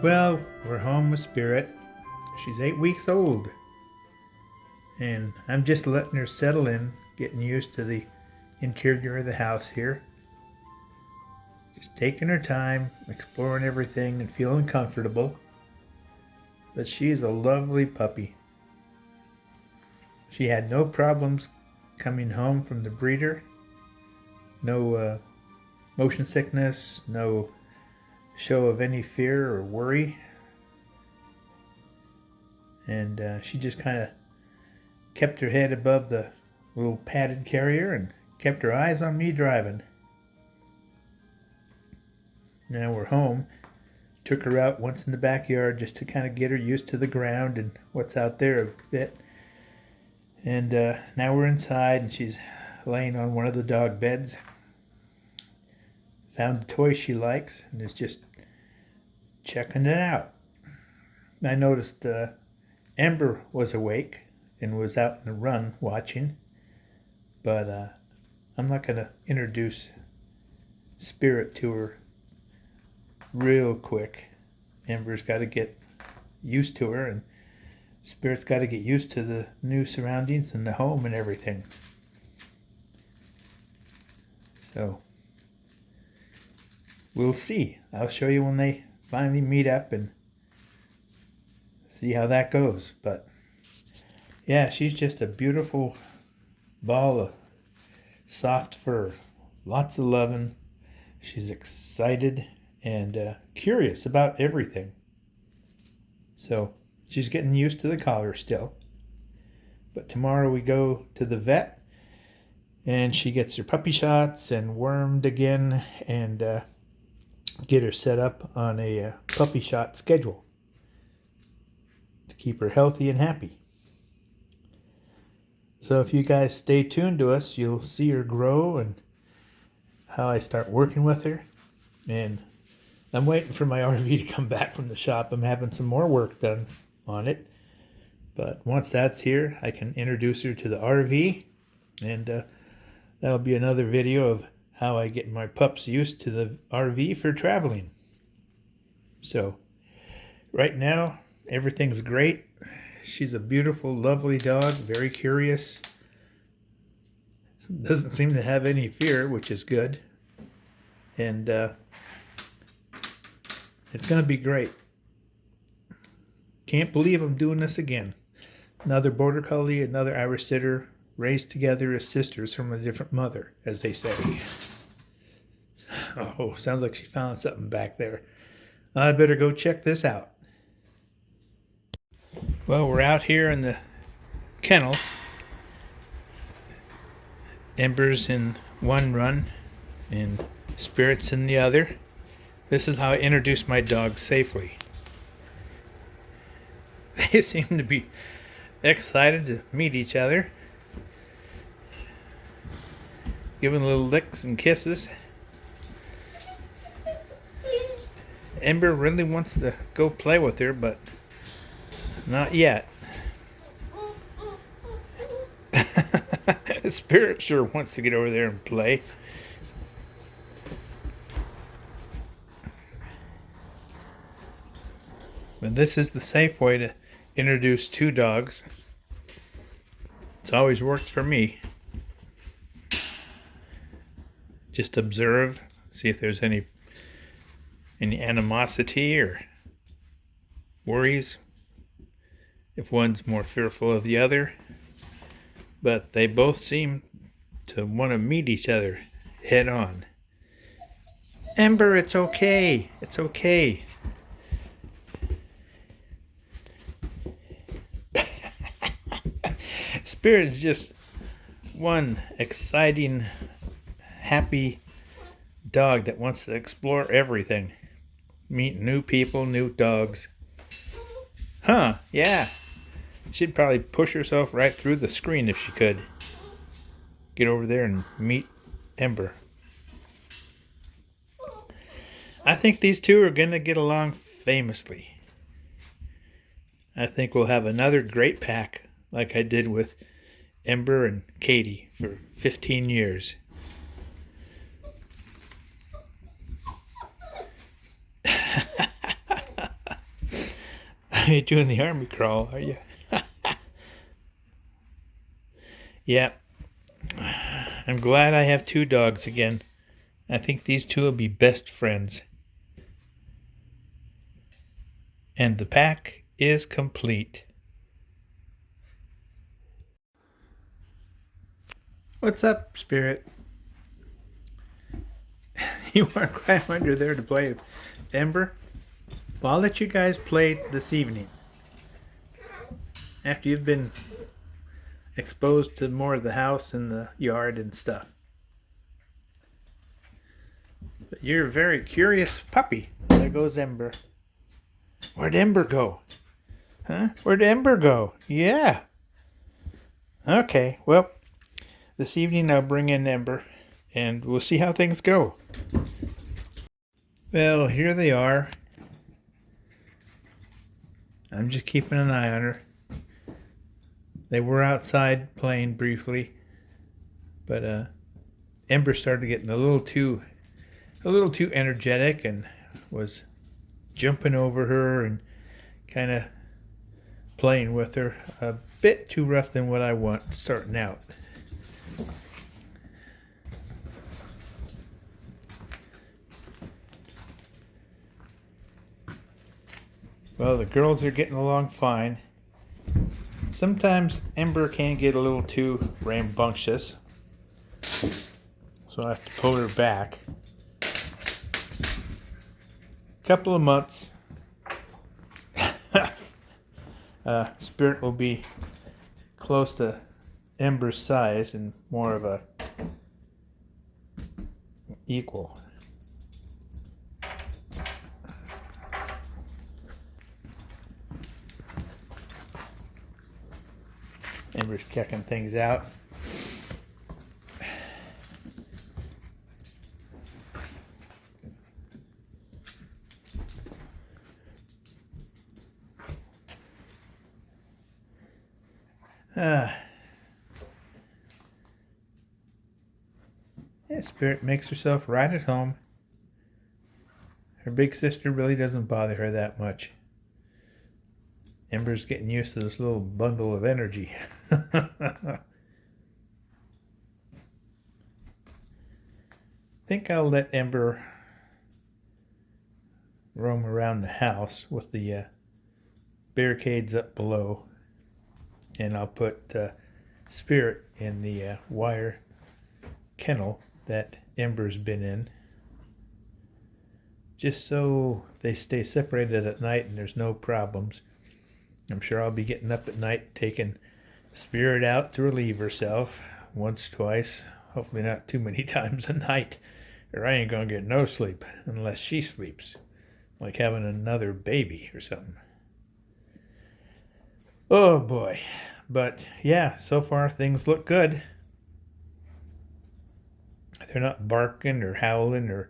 Well, we're home with Spirit. She's 8 weeks old. And I'm just letting her settle in, getting used to the interior of the house here. Just taking her time, exploring everything and feeling comfortable. But she's a lovely puppy. She had no problems coming home from the breeder. No motion sickness, no show of any fear or worry. And she just kind of kept her head above the little padded carrier and kept her eyes on me driving. Now we're home. Took her out once in the backyard just to kind of get her used to the ground and what's out there a bit. And now we're inside and she's laying on one of the dog beds. Found a toy she likes and is just checking it out. I noticed Ember was awake and was out in the run watching. But I'm not going to introduce Spirit to her real quick. Ember's got to get used to her, and Spirit's got to get used to the new surroundings and the home and everything. So we'll see. I'll show you when they finally meet up and see how that goes. But yeah, she's just a beautiful ball of soft fur. Lots of loving. She's excited and curious about everything. So she's getting used to the collar still. But tomorrow we go to the vet and she gets her puppy shots and wormed again and get her set up on a puppy shot schedule to keep her healthy and happy. So if you guys stay tuned to us, you'll see her grow and how I start working with her. And I'm waiting for my RV to come back from the shop. I'm having some more work done on it. But once that's here, I can introduce her to the RV. And that'll be another video of how I get my pups used to the RV for traveling. So right now, everything's great. She's a beautiful, lovely dog, very curious. Doesn't seem to have any fear, which is good. And it's going to be great. Can't believe I'm doing this again. Another Border Collie, another Irish Setter, raised together as sisters from a different mother, as they say. Oh, sounds like she found something back there. I better go check this out. Well, we're out here in the kennel. Ember's in one run and Spirit's in the other. This is how I introduce my dogs safely. They seem to be excited to meet each other. Giving little licks and kisses. Ember really wants to go play with her, but not yet. Spirit sure wants to get over there and play. But this is the safe way to introduce two dogs. It's always worked for me. Just observe, see if there's any animosity or worries. If one's more fearful of the other. But they both seem to want to meet each other head on. Ember, it's okay. It's okay. Spirit is just one exciting, happy dog that wants to explore everything. Meet new people, new dogs. Huh, yeah. She'd probably push herself right through the screen if she could. Get over there and meet Ember. I think these two are going to get along famously. I think we'll have another great pack like I did with Ember and Katie for 15 years. You're doing the army crawl, are you? Yeah. I'm glad I have 2 dogs again. I think these 2 will be best friends. And the pack is complete. What's up, Spirit? You weren't quite under there to play with Ember? Well, I'll let you guys play this evening. After you've been exposed to more of the house and the yard and stuff. But you're a very curious puppy. There goes Ember. Where'd Ember go? Huh? Where'd Ember go? Yeah. Okay, well, this evening I'll bring in Ember and we'll see how things go. Well, here they are. I'm just keeping an eye on her. They were outside playing briefly, but Ember started getting a little too energetic and was jumping over her and kind of playing with her. A bit too rough than what I want starting out. Well, the girls are getting along fine. Sometimes Ember can get a little too rambunctious, so I have to pull her back. Couple of months, Spirit will be close to Ember's size and more of a equal. Ember's checking things out. Yeah, Spirit makes herself right at home. Her big sister really doesn't bother her that much. Ember's getting used to this little bundle of energy. I think I'll let Ember roam around the house with the barricades up below, and I'll put Spirit in the wire kennel that Ember's been in, just so they stay separated at night and there's no problems. I'm sure I'll be getting up at night, taking Spirit out to relieve herself once, twice, hopefully not too many times a night, or I ain't gonna get no sleep unless she sleeps, like having another baby or something. Oh boy. But yeah, so far things look good. They're not barking or howling or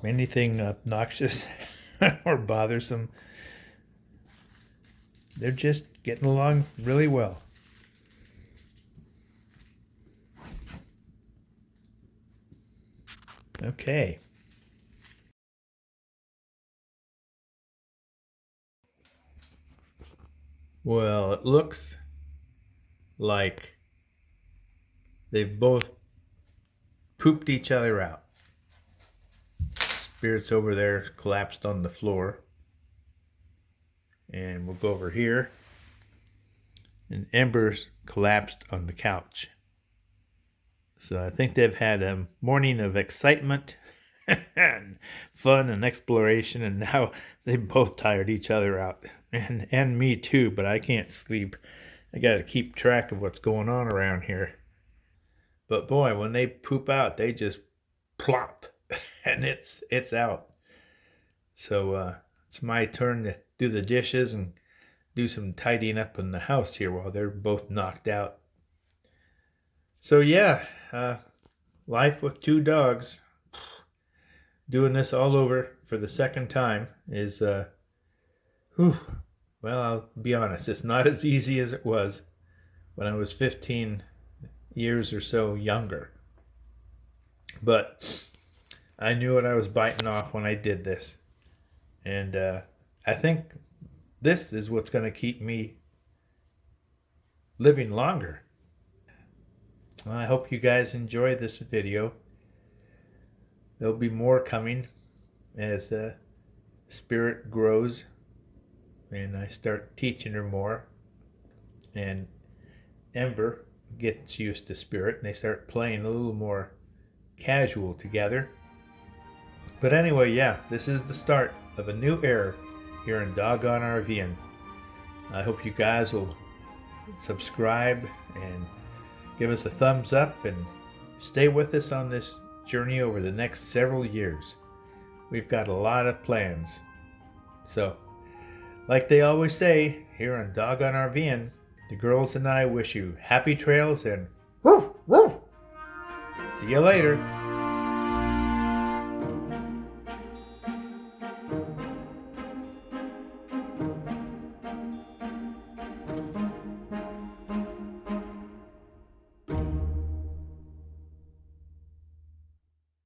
anything obnoxious or bothersome. They're just getting along really well. Okay. Well, it looks like they've both pooped each other out. Spirit's over there collapsed on the floor. And we'll go over here. And Ember's collapsed on the couch. So I think they've had a morning of excitement and fun and exploration, and now they both tired each other out. And me too, but I can't sleep. I gotta keep track of what's going on around here. But boy, when they poop out, they just plop and it's out. So it's my turn to do the dishes and do some tidying up in the house here while they're both knocked out. So yeah, life with 2 dogs, doing this all over for the second time is, well, I'll be honest, it's not as easy as it was when I was 15 years or so younger. But I knew what I was biting off when I did this. And I think this is what's going to keep me living longer. Well, I hope you guys enjoy this video. There'll be more coming as Spirit grows and I start teaching her more, and Ember gets used to Spirit and they start playing a little more casual together. But anyway, yeah, this is the start of a new era here in Doggone RV'N. I hope you guys will subscribe and give us a thumbs up and stay with us on this journey over the next several years. We've got a lot of plans. So, like they always say here on Doggone RV'N, the girls and I wish you happy trails and see you later.